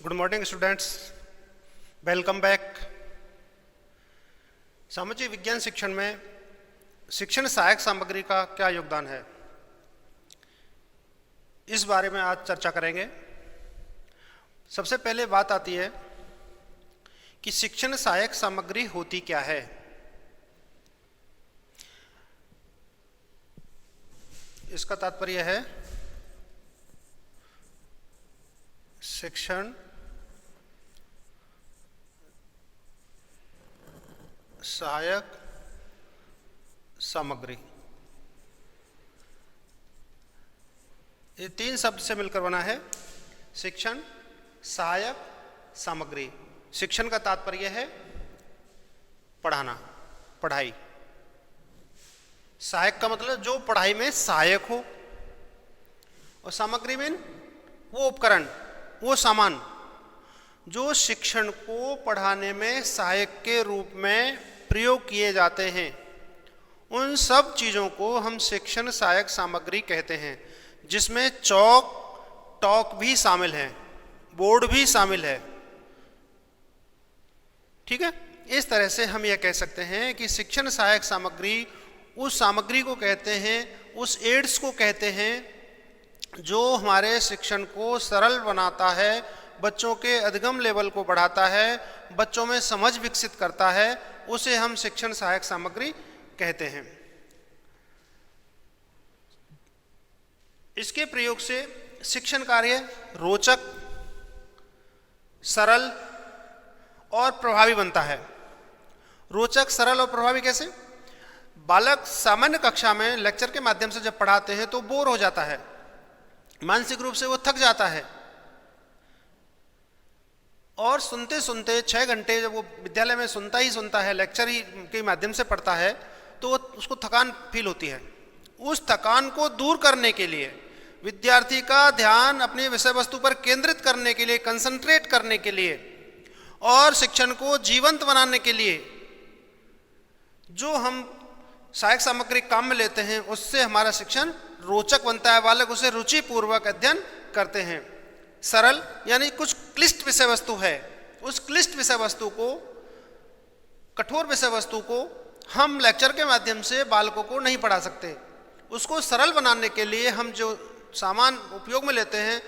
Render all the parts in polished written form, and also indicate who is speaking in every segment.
Speaker 1: Good morning students, welcome back. सामाजिक विज्ञान शिक्षण में शिक्षण सहायक सामग्री का क्या योगदान है, इस बारे में आज चर्चा करेंगे। सबसे पहले बात आती है कि शिक्षण सहायक सामग्री होती क्या है। इसका तात्पर्य है शिक्षण सहायक सामग्री। ये तीन शब्द से मिलकर बना है शिक्षण सहायक सामग्री। शिक्षण का तात्पर्य है पढ़ाना, पढ़ाई। सहायक का मतलब जो पढ़ाई में सहायक हो, और सामग्री में वो उपकरण, वो सामान जो शिक्षण को पढ़ाने में सहायक के रूप में प्रयोग किए जाते हैं, उन सब चीज़ों को हम शिक्षण सहायक सामग्री कहते हैं, जिसमें चौक टॉक भी शामिल है, बोर्ड भी शामिल है। ठीक है, इस तरह से हम यह कह सकते हैं कि शिक्षण सहायक सामग्री उस सामग्री को कहते हैं, उस एड्स को कहते हैं जो हमारे शिक्षण को सरल बनाता है, बच्चों के अधिगम लेवल को बढ़ाता है, बच्चों में समझ विकसित करता है, उसे हम शिक्षण सहायक सामग्री कहते हैं। इसके प्रयोग से शिक्षण कार्य रोचक, सरल और प्रभावी बनता है। रोचक, सरल और प्रभावी कैसे? बालक सामान्य कक्षा में लेक्चर के माध्यम से जब पढ़ाते हैं तो बोर हो जाता है, मानसिक रूप से वो थक जाता है, और सुनते सुनते 6 घंटे जब वो विद्यालय में सुनता है, लेक्चर ही के माध्यम से पढ़ता है, तो उसको थकान फील होती है। उस थकान को दूर करने के लिए, विद्यार्थी का ध्यान अपनी विषय वस्तु पर केंद्रित करने के लिए, कंसंट्रेट करने के लिए, और शिक्षण को जीवंत बनाने के लिए जो हम सहायक सामग्री काम में लेते हैं, उससे हमारा शिक्षण रोचक बनता है। बालक उसे रुचिपूर्वक अध्ययन करते हैं। सरल यानी कुछ क्लिष्ट विषय वस्तु है, उस क्लिष्ट विषय वस्तु को, कठोर विषय वस्तु को हम लेक्चर के माध्यम से बालकों को नहीं पढ़ा सकते। उसको सरल बनाने के लिए हम जो सामान उपयोग में लेते हैं,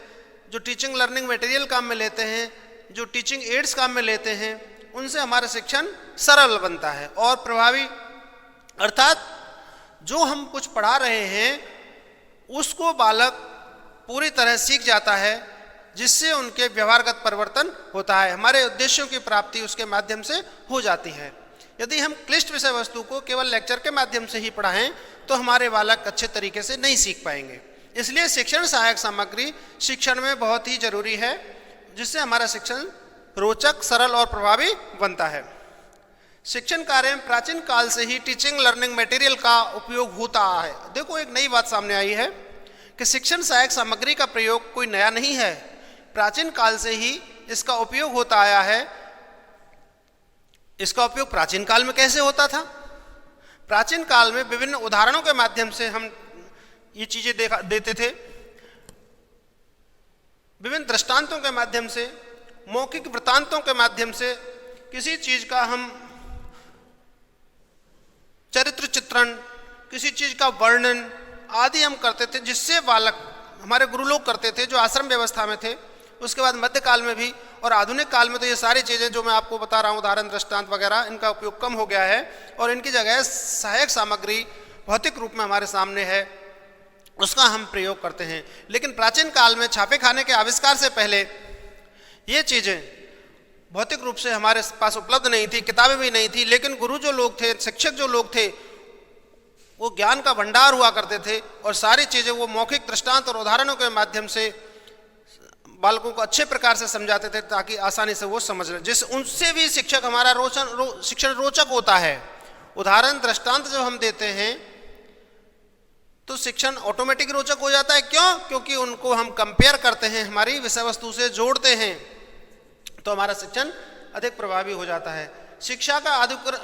Speaker 1: जो टीचिंग लर्निंग मटेरियल काम में लेते हैं, जो टीचिंग एड्स काम में लेते हैं, उनसे हमारा शिक्षण सरल बनता है और प्रभावी। अर्थात जो हम कुछ पढ़ा रहे हैं उसको बालक पूरी तरह सीख जाता है, जिससे उनके व्यवहारगत परिवर्तन होता है, हमारे उद्देश्यों की प्राप्ति उसके माध्यम से हो जाती है। यदि हम क्लिष्ट विषय वस्तु को केवल लेक्चर के माध्यम से ही पढ़ाएं तो हमारे बालक अच्छे तरीके से नहीं सीख पाएंगे। इसलिए शिक्षण सहायक सामग्री शिक्षण में बहुत ही जरूरी है, जिससे हमारा शिक्षण रोचक, सरल और प्रभावी बनता है। शिक्षण कार्य में प्राचीन काल से ही टीचिंग लर्निंग मटेरियल का उपयोग होता है। देखो, एक नई बात सामने आई है कि शिक्षण सहायक सामग्री का प्रयोग कोई नया नहीं है, प्राचीन काल से ही इसका उपयोग होता आया है। इसका उपयोग प्राचीन काल में कैसे होता था? प्राचीन काल में विभिन्न उदाहरणों के माध्यम से हम ये चीजें देते थे, विभिन्न दृष्टांतों के माध्यम से, मौखिक वृत्तांतों के माध्यम से किसी चीज का हम चरित्र चित्रण, किसी चीज का वर्णन आदि हम करते थे, जिससे बालक, हमारे गुरु लोग करते थे जो आश्रम व्यवस्था में थे। उसके बाद मध्यकाल में भी और आधुनिक काल में तो ये सारी चीज़ें जो मैं आपको बता रहा हूँ, उदाहरण, दृष्टांत वगैरह, इनका उपयोग कम हो गया है और इनकी जगह सहायक सामग्री भौतिक रूप में हमारे सामने है, उसका हम प्रयोग करते हैं। लेकिन प्राचीन काल में छापे खाने के आविष्कार से पहले ये चीज़ें भौतिक रूप से हमारे पास उपलब्ध नहीं थी, किताबें भी नहीं थी, लेकिन गुरु जो लोग थे, शिक्षक जो लोग थे, वो ज्ञान का भंडार हुआ करते थे और सारी चीज़ें वो मौखिक दृष्टांत और उदाहरणों के माध्यम से बालकों को अच्छे प्रकार से समझाते थे, ताकि आसानी से वो समझ लें, जिस उनसे भी शिक्षक हमारा शिक्षण रोचक होता है। उदाहरण, दृष्टांत जब हम देते हैं तो शिक्षण ऑटोमेटिक रोचक हो जाता है। क्यों? क्योंकि उनको हम कंपेयर करते हैं, हमारी विषय वस्तु से जोड़ते हैं, तो हमारा शिक्षण अधिक प्रभावी हो जाता है। शिक्षा का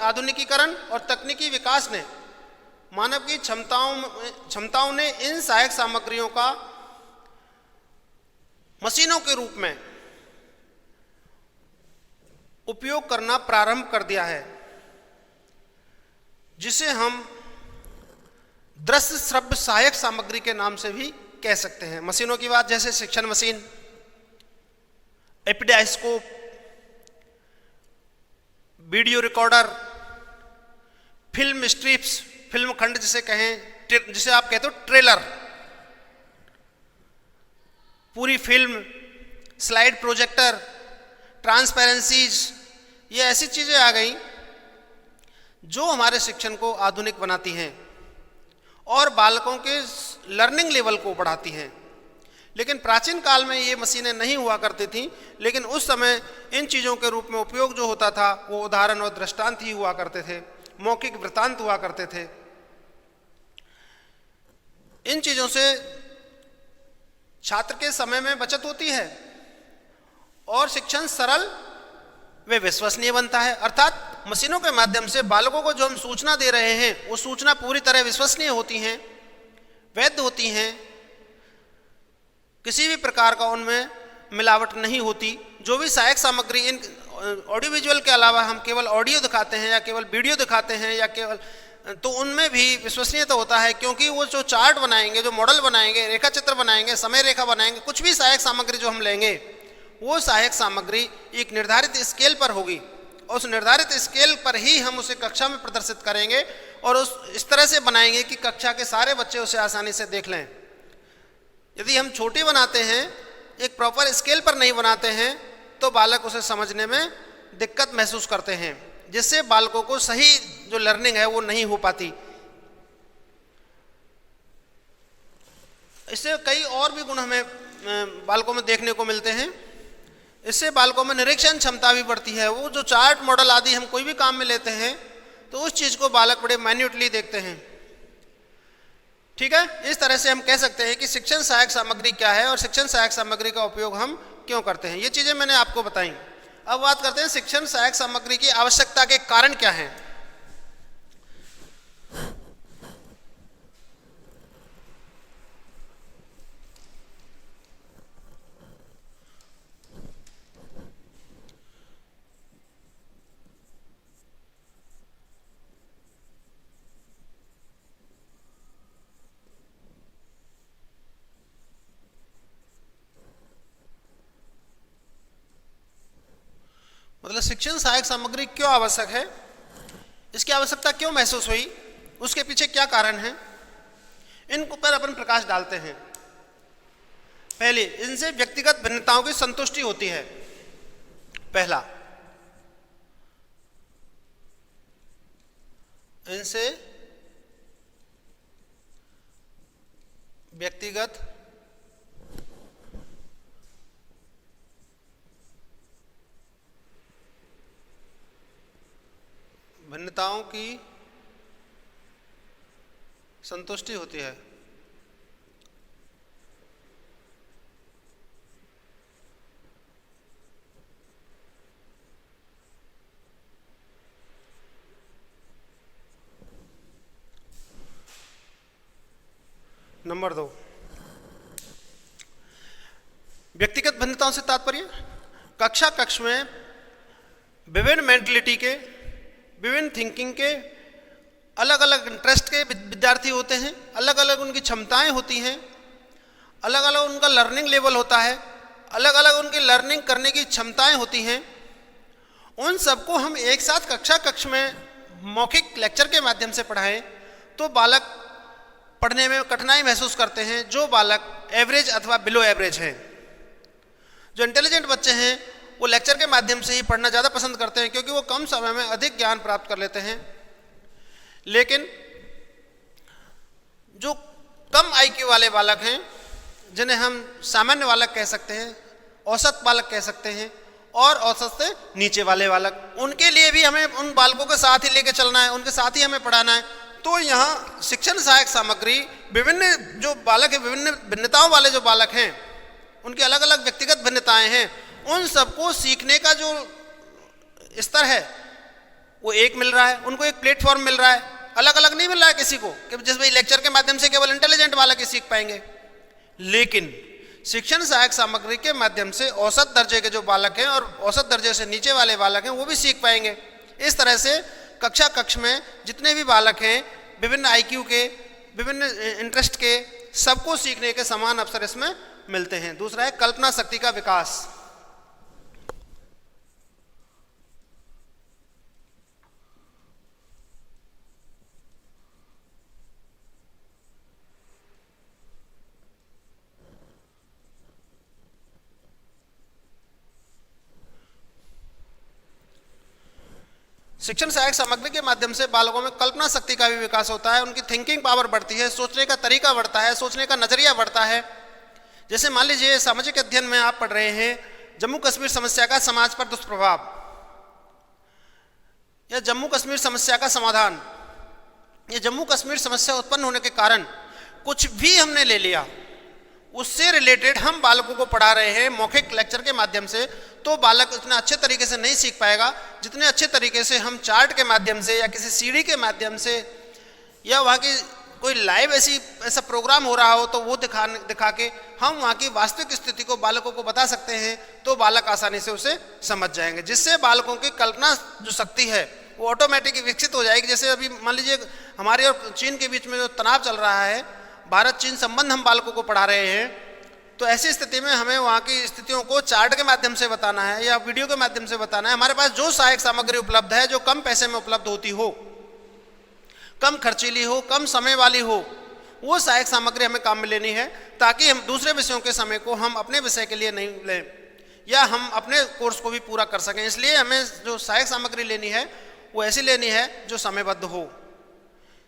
Speaker 1: आधुनिकीकरण और तकनीकी विकास ने मानव की क्षमताओं ने इन सहायक सामग्रियों का मशीनों के रूप में उपयोग करना प्रारंभ कर दिया है, जिसे हम दृश्य श्रव्य सहायक सामग्री के नाम से भी कह सकते हैं। मशीनों की बात, जैसे शिक्षण machine, epidiascope, video recorder, film strips, film खंड जिसे कहें, जिसे आप कहते हो ट्रेलर, पूरी फिल्म, स्लाइड प्रोजेक्टर, ट्रांसपेरेंसीज, ये ऐसी चीजें आ गई जो हमारे शिक्षण को आधुनिक बनाती हैं और बालकों के लर्निंग लेवल को बढ़ाती हैं। लेकिन प्राचीन काल में ये मशीनें नहीं हुआ करती थीं, लेकिन उस समय इन चीज़ों के रूप में उपयोग जो होता था वो उदाहरण और दृष्टांत ही हुआ करते थे, मौखिक वृत्तांत हुआ करते थे। इन चीज़ों से छात्र के समय में बचत होती है और शिक्षण सरल व विश्वसनीय बनता है। अर्थात मशीनों के माध्यम से बालकों को जो हम सूचना दे रहे हैं वो सूचना पूरी तरह विश्वसनीय होती हैं, वैध होती हैं, किसी भी प्रकार का उनमें मिलावट नहीं होती। जो भी सहायक सामग्री, इन ऑडियो विजुअल के अलावा हम केवल ऑडियो दिखाते हैं या केवल वीडियो दिखाते हैं या केवल, तो उनमें भी विश्वसनीयता होता है, क्योंकि वो जो चार्ट बनाएंगे, जो मॉडल बनाएंगे, रेखा चित्र बनाएंगे, समय रेखा बनाएंगे, कुछ भी सहायक सामग्री जो हम लेंगे वो सहायक सामग्री एक निर्धारित स्केल पर होगी। उस निर्धारित स्केल पर ही हम उसे कक्षा में प्रदर्शित करेंगे और इस तरह से बनाएंगे कि कक्षा के सारे बच्चे उसे आसानी से देख लें। यदि हम छोटी बनाते हैं, एक प्रॉपर स्केल पर नहीं बनाते हैं, तो बालक उसे समझने में दिक्कत महसूस करते हैं, जिससे बालकों को सही जो लर्निंग है वो नहीं हो पाती। इससे कई और भी गुण हमें बालकों में देखने को मिलते हैं। इससे बालकों में निरीक्षण क्षमता भी बढ़ती है। वो जो चार्ट मॉडल आदि हम कोई भी काम में लेते हैं तो उस चीज़ को बालक बड़े माइन्यूटली देखते हैं। ठीक है, इस तरह से हम कह सकते हैं कि शिक्षण सहायक सामग्री क्या है और शिक्षण सहायक सामग्री का उपयोग हम क्यों करते हैं। ये चीज़ें मैंने आपको बताई। अब बात करते हैं शिक्षण सहायक सामग्री की आवश्यकता के कारण क्या हैं। मतलब शिक्षण सहायक सामग्री क्यों आवश्यक है, इसकी आवश्यकता क्यों महसूस हुई, उसके पीछे क्या कारण है, इन पर अपन प्रकाश डालते हैं। पहले, इनसे व्यक्तिगत भिन्नताओं की संतुष्टि होती है। पहला, इनसे व्यक्तिगत भिन्नताओं की संतुष्टि होती है। नंबर 2, व्यक्तिगत भिन्नताओं से तात्पर्य कक्ष में विभिन्न मेंटलिटी के, विभिन्न थिंकिंग के, अलग अलग इंटरेस्ट के विद्यार्थी होते हैं, अलग अलग उनकी क्षमताएं होती हैं, अलग अलग उनका लर्निंग लेवल होता है, अलग अलग उनकी लर्निंग करने की क्षमताएं होती हैं। उन सबको हम एक साथ कक्ष में मौखिक लेक्चर के माध्यम से पढ़ाएं तो बालक पढ़ने में कठिनाई महसूस करते हैं। जो बालक एवरेज अथवा बिलो एवरेज हैं, जो इंटेलिजेंट बच्चे हैं, वो लेक्चर के माध्यम से ही पढ़ना ज़्यादा पसंद करते हैं, क्योंकि वो कम समय में अधिक ज्ञान प्राप्त कर लेते हैं। लेकिन जो कम आईक्यू वाले बालक हैं, जिन्हें हम सामान्य बालक कह सकते हैं, औसत बालक कह सकते हैं, और औसत से नीचे वाले बालक, उनके लिए भी हमें उन बालकों के साथ ही लेके चलना है, उनके साथ ही हमें पढ़ाना है। तो यहाँ शिक्षण सहायक सामग्री विभिन्न जो बालक है, विभिन्न भिन्नताओं वाले जो बालक हैं, उनकी अलग अलग व्यक्तिगत भिन्नताएं हैं, उन सबको सीखने का जो स्तर है वो एक मिल रहा है, उनको एक प्लेटफॉर्म मिल रहा है, अलग अलग नहीं मिल रहा है किसी को कि जिस भाई लेक्चर के माध्यम से केवल इंटेलिजेंट बालक ही सीख पाएंगे। लेकिन शिक्षण सहायक सामग्री के माध्यम से औसत दर्जे के जो बालक हैं और औसत दर्जे से नीचे वाले बालक हैं वो भी सीख पाएंगे। इस तरह से कक्ष में जितने भी बालक हैं विभिन्न आईक्यू के, विभिन्न इंटरेस्ट के, सबको सीखने के समान अवसर इसमें मिलते हैं। दूसरा है कल्पना शक्ति का विकास। शिक्षण सहायक सामग्री के माध्यम से बालकों में कल्पना शक्ति का भी विकास होता है, उनकी थिंकिंग पावर बढ़ती है, सोचने का तरीका बढ़ता है, सोचने का नजरिया बढ़ता है। जैसे मान लीजिए सामाजिक अध्ययन में आप पढ़ रहे हैं जम्मू कश्मीर समस्या का समाज पर दुष्प्रभाव या जम्मू कश्मीर समस्या का समाधान, या जम्मू कश्मीर समस्या उत्पन्न होने के कारण कुछ भी हमने ले लिया, उससे रिलेटेड हम बालकों को पढ़ा रहे हैं मौखिक लेक्चर के माध्यम से, तो बालक इतना अच्छे तरीके से नहीं सीख पाएगा जितने अच्छे तरीके से हम चार्ट के माध्यम से या किसी सीडी के माध्यम से या वहाँ की कोई लाइव ऐसा प्रोग्राम हो रहा हो तो वो दिखा के हम वहाँ की वास्तविक स्थिति को बालकों को बता सकते हैं, तो बालक आसानी से उसे समझ जाएंगे, जिससे बालकों की कल्पना जो शक्ति है वो ऑटोमेटिक विकसित हो जाएगी। जैसे अभी मान लीजिए हमारे और चीन के बीच में जो तनाव चल रहा है, भारत चीन संबंध हम बालकों को पढ़ा रहे हैं, तो ऐसी स्थिति में हमें वहाँ की स्थितियों को चार्ट के माध्यम से बताना है या वीडियो के माध्यम से बताना है। हमारे पास जो सहायक सामग्री उपलब्ध है, जो कम पैसे में उपलब्ध होती हो, कम खर्चीली हो, कम समय वाली हो, वो सहायक सामग्री हमें काम में लेनी है, ताकि हम दूसरे विषयों के समय को हम अपने विषय के लिए नहीं लें या हम अपने कोर्स को भी पूरा कर सकें। इसलिए हमें जो सहायक सामग्री लेनी है वो ऐसी लेनी है जो समयबद्ध हो।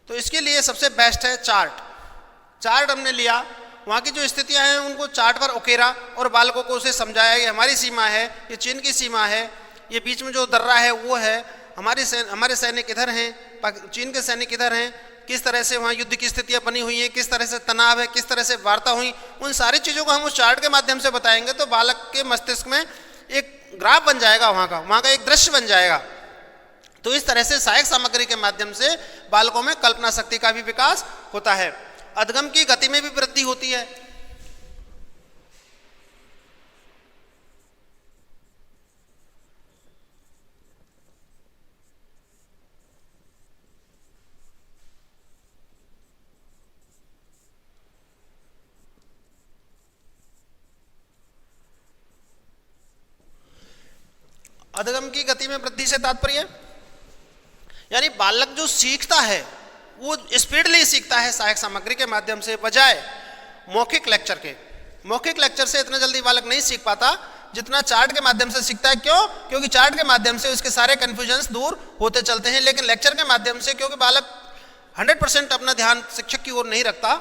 Speaker 1: तो इसके लिए सबसे बेस्ट है चार्ट हमने लिया, वहाँ की जो स्थितियाँ हैं उनको चार्ट पर उकेरा और बालकों को उसे समझाया, ये हमारी सीमा है, ये चीन की सीमा है, ये बीच में जो दर्रा है वो है, हमारे सैनिक इधर हैं, चीन के सैनिक इधर हैं, किस तरह से वहाँ युद्ध की स्थितियाँ बनी हुई हैं, किस तरह से तनाव है, किस तरह से वार्ता हुई, उन सारी चीज़ों को हम उस चार्ट के माध्यम से बताएंगे तो बालक के मस्तिष्क में एक ग्राफ बन जाएगा, वहाँ का एक दृश्य बन जाएगा। तो इस तरह से सहायक सामग्री के माध्यम से बालकों में कल्पना शक्ति का भी विकास होता है। अधगम की गति में भी वृद्धि होती है। अधगम की गति में वृद्धि से तात्पर्य यानी बालक जो सीखता है वो स्पीडली सीखता है सहायक सामग्री के माध्यम से, बजाय मौखिक लेक्चर के। मौखिक लेक्चर से इतना जल्दी बालक नहीं सीख पाता जितना चार्ट के माध्यम से सीखता है। क्यों? क्योंकि चार्ट के माध्यम से उसके सारे कन्फ्यूजन्स दूर होते चलते हैं। लेकिन लेक्चर के माध्यम से क्योंकि बालक 100% अपना ध्यान शिक्षक की ओर नहीं रखता,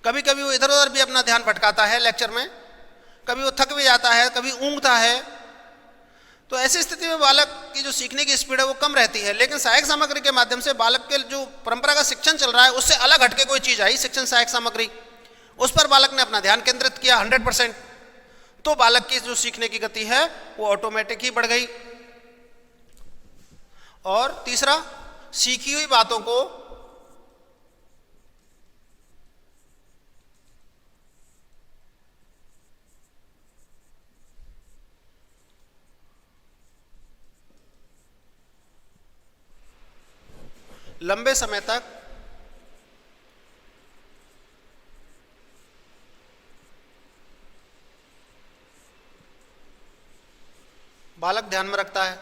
Speaker 1: कभी कभी वो इधर उधर भी अपना ध्यान भटकाता है लेक्चर में, कभी वो थक भी जाता है, कभी ऊँघता है, तो ऐसी स्थिति में बालक की जो सीखने की स्पीड है वो कम रहती है। लेकिन सहायक सामग्री के माध्यम से बालक के जो परंपरागत शिक्षण चल रहा है उससे अलग हटके कोई चीज़ आई, शिक्षण सहायक सामग्री, उस पर बालक ने अपना ध्यान केंद्रित किया 100%, तो बालक की जो सीखने की गति है वो ऑटोमेटिक ही बढ़ गई। और तीसरा, सीखी हुई बातों को लंबे समय तक बालक ध्यान में रखता है।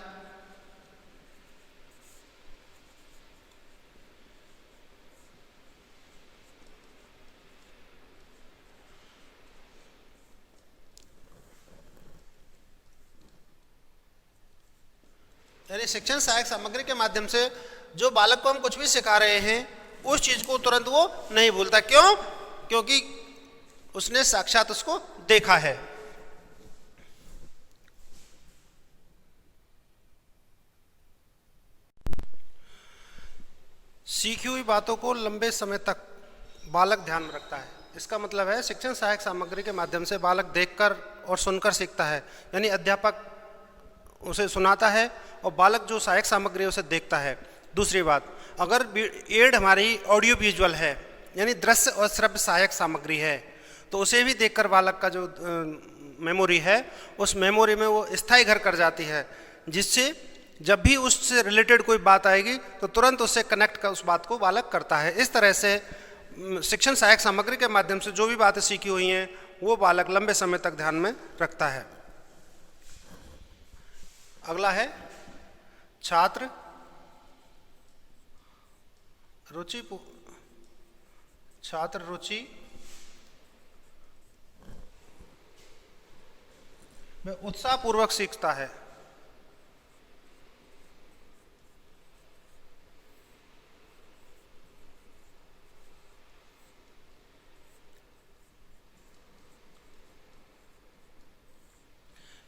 Speaker 1: यानी शिक्षण सहायक सामग्री के माध्यम से जो बालक को हम कुछ भी सिखा रहे हैं उस चीज को तुरंत वो नहीं भूलता। क्यों? क्योंकि उसने साक्षात उसको देखा है। सीखी हुई बातों को लंबे समय तक बालक ध्यान में रखता है। इसका मतलब है शिक्षण सहायक सामग्री के माध्यम से बालक देखकर और सुनकर सीखता है। यानी अध्यापक उसे सुनाता है और बालक जो सहायक सामग्री है उसे देखता है। दूसरी बात, अगर एड हमारी ऑडियो विजुअल है यानी दृश्य और श्रव्य सहायक सामग्री है, तो उसे भी देखकर बालक का जो मेमोरी है उस मेमोरी में वो स्थायी घर कर जाती है, जिससे जब भी उससे रिलेटेड कोई बात आएगी तो तुरंत उससे कनेक्ट कर उस बात को बालक करता है। इस तरह से शिक्षण सहायक सामग्री के माध्यम से जो भी बातें सीखी हुई हैं वो बालक लंबे समय तक ध्यान में रखता है। अगला है छात्र रुचि। छात्र रुचि में उत्साहपूर्वक सीखता है।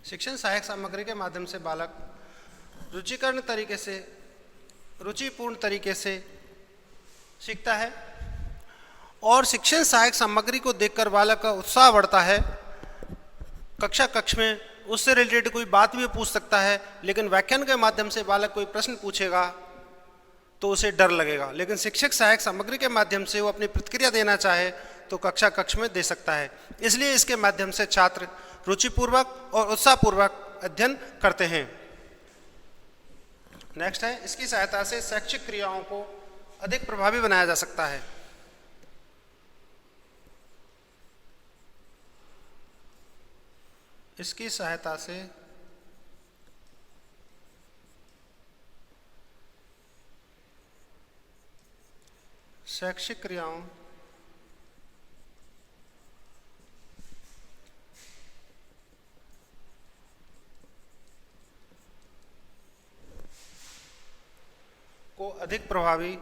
Speaker 1: शिक्षण सहायक सामग्री के माध्यम से बालक रुचिकरण तरीके से, रुचिपूर्ण तरीके से सीखता है और शिक्षण सहायक सामग्री को देखकर बालक का उत्साह बढ़ता है। कक्ष में उससे रिलेटेड कोई बात भी पूछ सकता है, लेकिन व्याख्यान के माध्यम से बालक कोई प्रश्न पूछेगा तो उसे डर लगेगा, लेकिन शिक्षक सहायक सामग्री के माध्यम से वो अपनी प्रतिक्रिया देना चाहे तो कक्ष में दे सकता है। इसलिए इसके माध्यम से छात्र रुचिपूर्वक और उत्साहपूर्वक अध्ययन करते हैं। नेक्स्ट है, इसकी सहायता से शैक्षिक क्रियाओं को अधिक प्रभावी बनाया जा सकता है। इसकी सहायता से शैक्षिक क्रियाओं को अधिक प्रभावी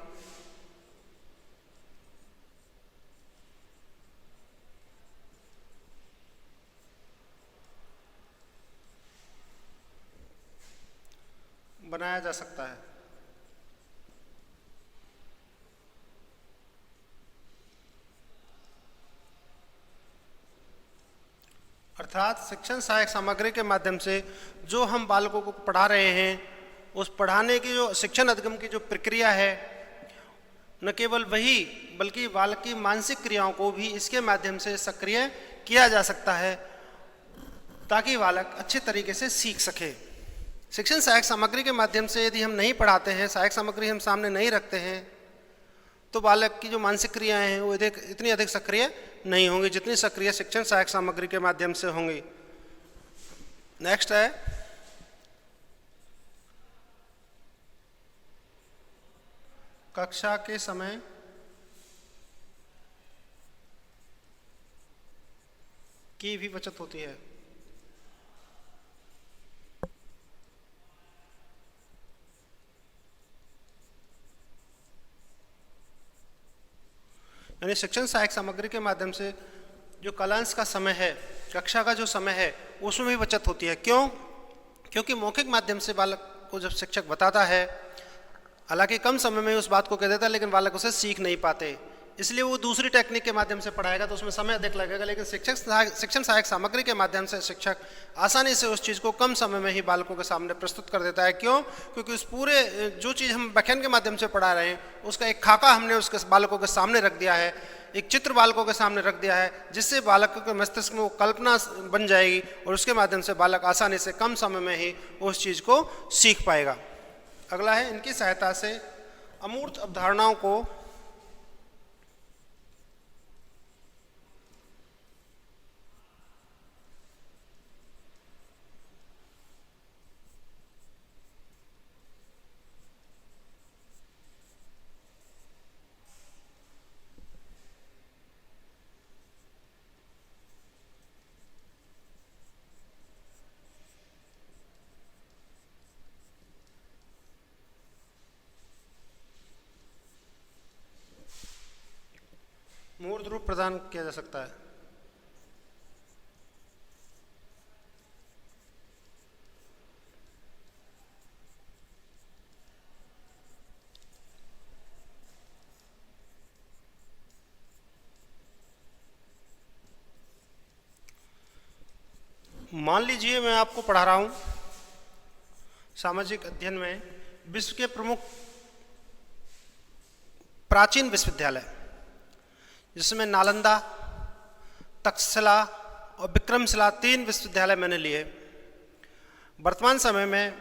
Speaker 1: बनाया जा सकता है। अर्थात शिक्षण सहायक सामग्री के माध्यम से जो हम बालकों को पढ़ा रहे हैं उस पढ़ाने की जो शिक्षण अधिगम की जो प्रक्रिया है, न केवल वही बल्कि बालक की मानसिक क्रियाओं को भी इसके माध्यम से सक्रिय किया जा सकता है ताकि बालक अच्छे तरीके से सीख सके। शिक्षण सहायक सामग्री के माध्यम से यदि हम नहीं पढ़ाते हैं, सहायक सामग्री हम सामने नहीं रखते हैं, तो बालक की जो मानसिक क्रियाएं हैं वो इतनी अधिक सक्रिय नहीं होंगी जितनी सक्रिय शिक्षण सहायक सामग्री के माध्यम से होंगी। नेक्स्ट है कक्षा के समय की भी बचत होती है। यानी शिक्षण सहायक सामग्री के माध्यम से जो कालांश का समय है, कक्षा का जो समय है, उसमें भी बचत होती है। क्यों? क्योंकि मौखिक माध्यम से बालक को जब शिक्षक बताता है, हालांकि कम समय में उस बात को कह देता है, लेकिन बालक उसे सीख नहीं पाते, इसलिए वो दूसरी टेक्निक के माध्यम से पढ़ाएगा तो उसमें समय अधिक लगेगा। लेकिन शिक्षण सहायक सामग्री के माध्यम से शिक्षक आसानी से उस चीज़ को कम समय में ही बालकों के सामने प्रस्तुत कर देता है। क्यों? क्योंकि उस पूरे जो चीज़ हम व्याख्यान के माध्यम से पढ़ा रहे हैं उसका एक खाका हमने उसके बालकों के सामने रख दिया है, एक चित्र बालकों के सामने रख दिया है, जिससे बालक के मस्तिष्क में वो कल्पना बन जाएगी और उसके माध्यम से बालक आसानी से कम समय में ही उस चीज़ को सीख पाएगा। अगला है, इनकी सहायता से अमूर्त अवधारणाओं को मूर्त रूप प्रदान किया जा सकता है। मान लीजिए मैं आपको पढ़ा रहा हूं सामाजिक अध्ययन में विश्व के प्रमुख प्राचीन विश्वविद्यालय, जिसमें नालंदा, तक्षशिला और विक्रमशिला 3 विश्वविद्यालय मैंने लिए। वर्तमान समय में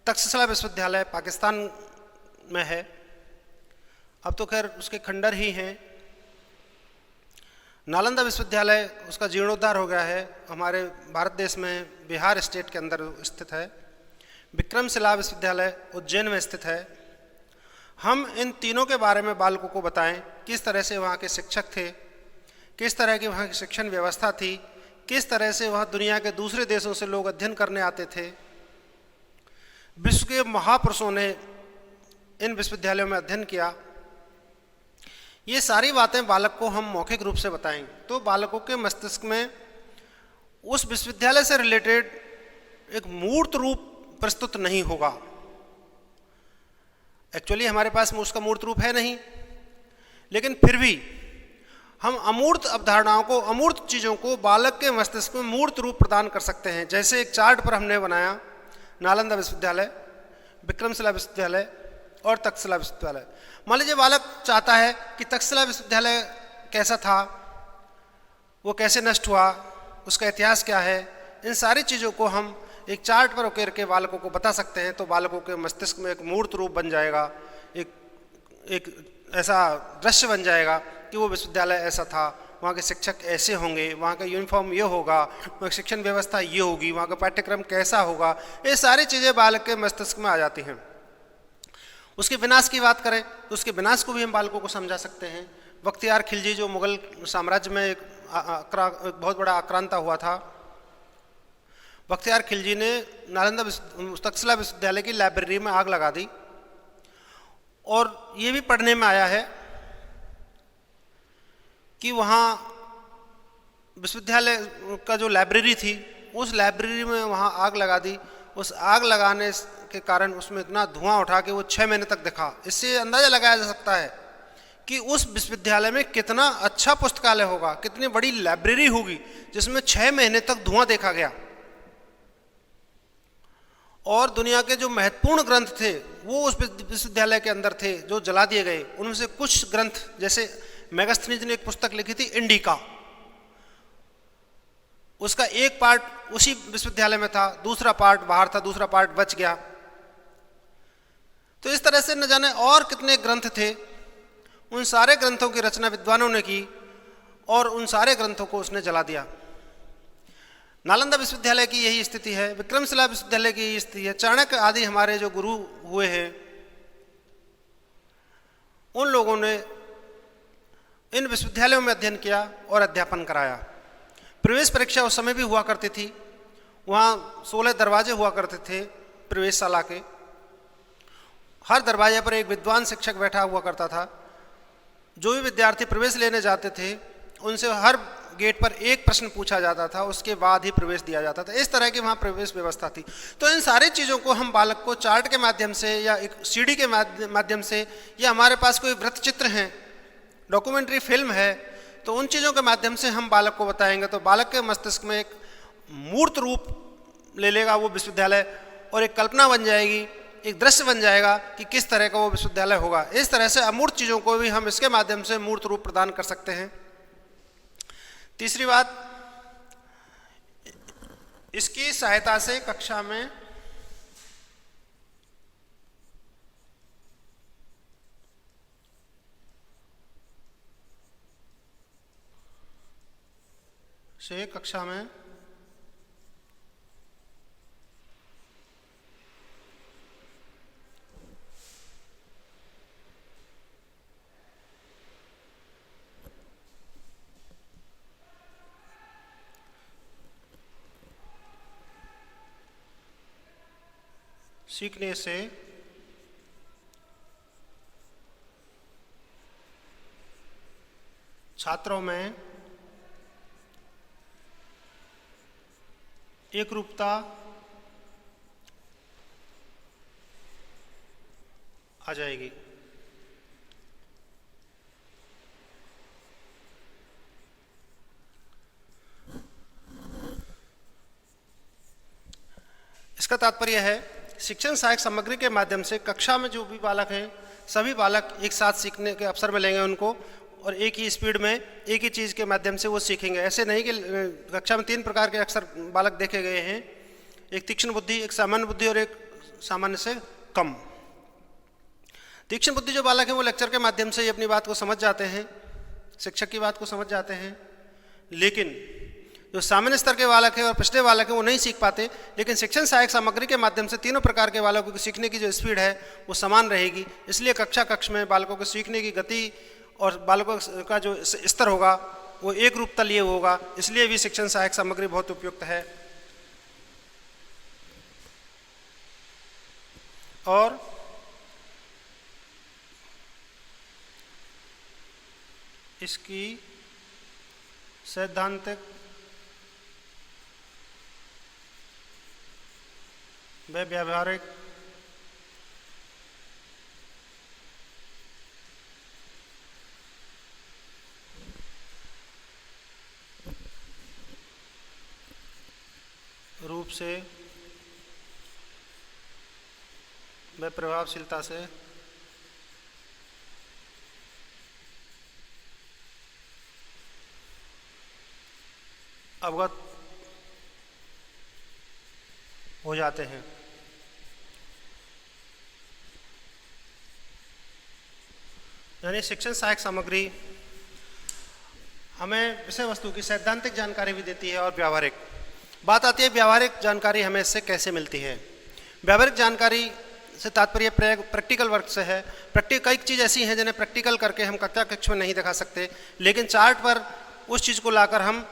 Speaker 1: तक्षशिला विश्वविद्यालय पाकिस्तान में है, अब तो खैर उसके खंडर ही हैं। नालंदा विश्वविद्यालय उसका जीर्णोद्धार हो गया है, हमारे भारत देश में बिहार स्टेट के अंदर स्थित है। विक्रमशिला विश्वविद्यालय उज्जैन में स्थित है। हम इन तीनों के बारे में बालकों को बताएं, किस तरह से वहाँ के शिक्षक थे, किस तरह की वहाँ की शिक्षण व्यवस्था थी, किस तरह से वहाँ दुनिया के दूसरे देशों से लोग अध्ययन करने आते थे। विश्व के महापुरुषों ने इन विश्वविद्यालयों में अध्ययन किया। ये सारी बातें बालक को हम मौखिक रूप से बताएंगे तो बालकों के मस्तिष्क में उस विश्वविद्यालय से रिलेटेड एक मूर्त रूप प्रस्तुत नहीं होगा। एक्चुअली हमारे पास उसका मूर्त रूप है नहीं, लेकिन फिर भी हम अमूर्त अवधारणाओं को, अमूर्त चीज़ों को बालक के मस्तिष्क में मूर्त रूप प्रदान कर सकते हैं। जैसे एक चार्ट पर हमने बनाया नालंदा विश्वविद्यालय, विक्रमशिला विश्वविद्यालय और तक्षशिला विश्वविद्यालय। मान लीजिए बालक चाहता है कि तक्षशिला विश्वविद्यालय कैसा था, वो कैसे नष्ट हुआ, उसका इतिहास क्या है, इन सारी चीज़ों को हम एक चार्ट पर उकेर के बालकों को बता सकते हैं तो बालकों के मस्तिष्क में एक मूर्त रूप बन जाएगा, एक ऐसा दृश्य बन जाएगा कि वो विश्वविद्यालय ऐसा था, वहाँ के शिक्षक ऐसे होंगे, वहाँ का यूनिफॉर्म ये होगा, वहाँ की शिक्षण व्यवस्था ये होगी, वहाँ का पाठ्यक्रम कैसा होगा। ये सारी चीज़ें बालक के मस्तिष्क में आ जाती हैं। उसके विनाश की बात करें तो उसके विनाश को भी हम बालकों को समझा सकते हैं। बख्तियार खिलजी जो मुगल साम्राज्य में एक बहुत बड़ा आक्रांता हुआ था, बख्तियार खिलजी ने नालंदा तक्षशिला विश्वविद्यालय की लाइब्रेरी में आग लगा दी। और ये भी पढ़ने में आया है कि वहाँ विश्वविद्यालय का जो लाइब्रेरी थी, उस लाइब्रेरी में वहाँ आग लगा दी। उस आग लगाने के कारण उसमें इतना धुआं उठा कि वो 6 महीने तक दिखा। इससे अंदाज़ा लगाया जा सकता है कि उस विश्वविद्यालय में कितना अच्छा पुस्तकालय होगा, कितनी बड़ी लाइब्रेरी होगी जिसमें 6 महीने तक धुआं देखा गया। और दुनिया के जो महत्वपूर्ण ग्रंथ थे वो उस विश्वविद्यालय के अंदर थे जो जला दिए गए। उनमें से कुछ ग्रंथ, जैसे मेगास्थनीज ने एक पुस्तक लिखी थी इंडिका, उसका एक पार्ट उसी विश्वविद्यालय में था, दूसरा पार्ट बाहर था, दूसरा पार्ट बच गया। तो इस तरह से न जाने और कितने ग्रंथ थे। उन सारे ग्रंथों की रचना विद्वानों ने की और उन सारे ग्रंथों को उसने जला दिया। नालंदा विश्वविद्यालय की यही स्थिति है, विक्रमशिला विश्वविद्यालय की यही स्थिति है। चाणक्य आदि हमारे जो गुरु हुए हैं, उन लोगों ने इन विश्वविद्यालयों में अध्ययन किया और अध्यापन कराया। प्रवेश परीक्षा उस समय भी हुआ करती थी। वहाँ 16 दरवाजे हुआ करते थे प्रवेशशाला के। हर दरवाजे पर एक विद्वान शिक्षक बैठा हुआ करता था। जो भी विद्यार्थी प्रवेश लेने जाते थे उनसे हर गेट पर एक प्रश्न पूछा जाता था, उसके बाद ही प्रवेश दिया जाता था। इस तरह की वहाँ प्रवेश व्यवस्था थी। तो इन सारी चीज़ों को हम बालक को चार्ट के माध्यम से या एक सीडी के माध्यम से, या हमारे पास कोई वृत्त चित्र हैं, डॉक्यूमेंट्री फिल्म है, तो उन चीज़ों के माध्यम से हम बालक को बताएंगे तो बालक के मस्तिष्क में एक मूर्त रूप ले लेगा वो विश्वविद्यालय, और एक कल्पना बन जाएगी, एक दृश्य बन जाएगा कि किस तरह का वो विश्वविद्यालय होगा। इस तरह से अमूर्त चीज़ों को भी हम इसके माध्यम से मूर्त रूप प्रदान कर सकते हैं। तीसरी बात, इसकी सहायता से कक्षा में सीखने से छात्रों में एकरूपता आ जाएगी। इसका तात्पर्य है शिक्षण सहायक सामग्री के माध्यम से कक्षा में जो भी बालक हैं, सभी बालक एक साथ सीखने के अवसर मिलेंगे उनको, और एक ही स्पीड में एक ही चीज़ के माध्यम से वो सीखेंगे। ऐसे नहीं कि कक्षा में 3 प्रकार के अक्सर बालक देखे गए हैं, एक तीक्ष्ण बुद्धि, एक सामान्य बुद्धि और एक सामान्य से कम। तीक्ष्ण बुद्धि जो बालक है वो लेक्चर के माध्यम से ही अपनी बात को समझ जाते हैं, शिक्षक की बात को समझ जाते हैं, लेकिन जो सामान्य स्तर के बालक है और पिछले बालक है वो नहीं सीख पाते। लेकिन शिक्षण सहायक सामग्री के माध्यम से तीनों प्रकार के बालकों की सीखने की जो स्पीड है वो समान रहेगी। इसलिए कक्ष में बालकों को सीखने की गति और बालकों का जो स्तर होगा वो एक रूप तलीय होगा। इसलिए भी शिक्षण सहायक सामग्री बहुत उपयुक्त है। और इसकी सैद्धांतिक व व्यावहारिक रूप से व प्रभावशीलता से अवगत हो जाते हैं। यानी शिक्षण सहायक सामग्री हमें विषय वस्तु की सैद्धांतिक जानकारी भी देती है और व्यावहारिक। बात आती है व्यावहारिक जानकारी हमें इससे कैसे मिलती है। व्यावहारिक जानकारी से तात्पर्य प्रैक्टिकल वर्क से है। कई चीज़ ऐसी हैं जिन्हें प्रैक्टिकल करके हम कक्षा में नहीं दिखा सकते, लेकिन चार्ट पर उस चीज़ को लाकर हम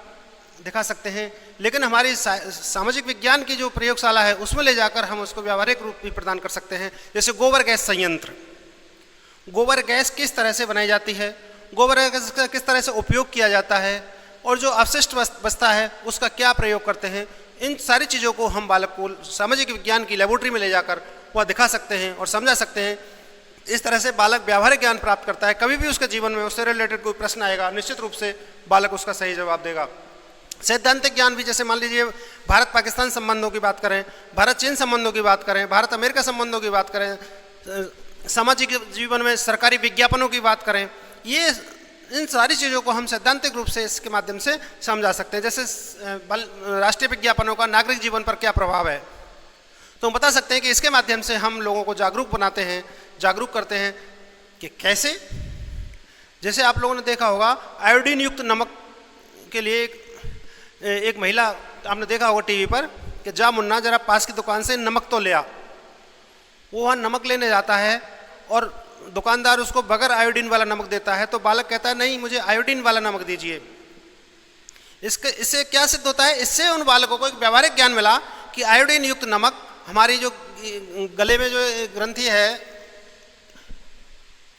Speaker 1: दिखा सकते हैं। लेकिन हमारी सामाजिक विज्ञान की जो प्रयोगशाला है उसमें ले जाकर हम उसको व्यावहारिक रूप भी प्रदान कर सकते हैं। जैसे गोबर गैस संयंत्र, गोबर गैस किस तरह से बनाई जाती है, गोबर गैस का किस तरह से उपयोग किया जाता है, और जो अपशिष्ट बचता है उसका क्या प्रयोग करते हैं, इन सारी चीज़ों को हम बालक को सामाजिक विज्ञान की लेबोरेटरी में ले जाकर वह दिखा सकते हैं और समझा सकते हैं। इस तरह से बालक व्यावहारिक ज्ञान प्राप्त करता है। कभी भी उसके जीवन में उससे रिलेटेड कोई प्रश्न आएगा, निश्चित रूप से बालक उसका सही जवाब देगा। सैद्धांतिक ज्ञान भी, जैसे मान लीजिए भारत पाकिस्तान संबंधों की बात करें, भारत चीन संबंधों की बात करें, भारत अमेरिका संबंधों की बात करें, सामाजिक जीवन में सरकारी विज्ञापनों की बात करें, ये इन सारी चीज़ों को हम सैद्धांतिक रूप से इसके माध्यम से समझा सकते हैं। जैसे राष्ट्रीय विज्ञापनों का नागरिक जीवन पर क्या प्रभाव है, तो हम बता सकते हैं कि इसके माध्यम से हम लोगों को जागरूक बनाते हैं, जागरूक करते हैं कि कैसे। जैसे आप लोगों ने देखा होगा आयोडीन युक्त नमक के लिए एक महिला, आपने देखा होगा टीवी पर कि जा मुन्ना जरा पास की दुकान से नमक तो ले आ। वो वहाँ नमक लेने जाता है और दुकानदार उसको बगैर आयोडीन वाला नमक देता है, तो बालक कहता है नहीं मुझे आयोडीन वाला नमक दीजिए। इससे क्या सिद्ध होता है, इससे उन बालकों को एक व्यावहारिक ज्ञान मिला कि आयोडीन युक्त नमक हमारी जो गले में जो ग्रंथि है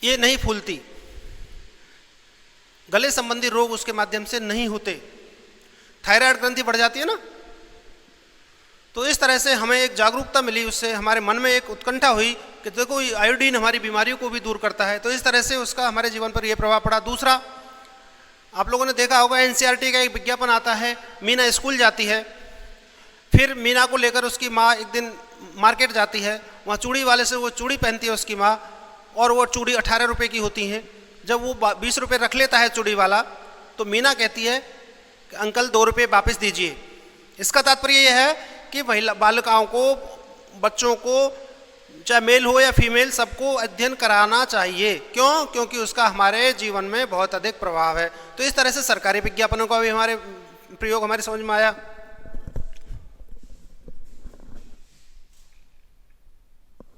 Speaker 1: ये नहीं फूलती, गले संबंधी रोग उसके माध्यम से नहीं होते, थायराइड ग्रंथि बढ़ जाती है ना। तो इस तरह से हमें एक जागरूकता मिली, उससे हमारे मन में एक उत्कंठा हुई कि देखो आयोडीन हमारी बीमारियों को भी दूर करता है। तो इस तरह से उसका हमारे जीवन पर यह प्रभाव पड़ा। दूसरा, आप लोगों ने देखा होगा एनसीईआरटी का एक विज्ञापन आता है, मीना स्कूल जाती है, फिर मीना को लेकर उसकी माँ एक दिन मार्केट जाती है, वहाँ चूड़ी वाले से वो चूड़ी पहनती है उसकी माँ, और वो चूड़ी 18 रुपये की होती हैं। जब वो 20 रुपये रख लेता है चूड़ी वाला, तो मीना कहती है कि अंकल 2 रुपये वापस दीजिए। इसका तात्पर्य यह है कि महिला बालिकाओं को, बच्चों को, चाहे मेल हो या फीमेल, सबको अध्ययन कराना चाहिए। क्यों? क्योंकि उसका हमारे जीवन में बहुत अधिक प्रभाव है। तो इस तरह से सरकारी विज्ञापनों का भी हमारे प्रयोग हमारी समझ में आया।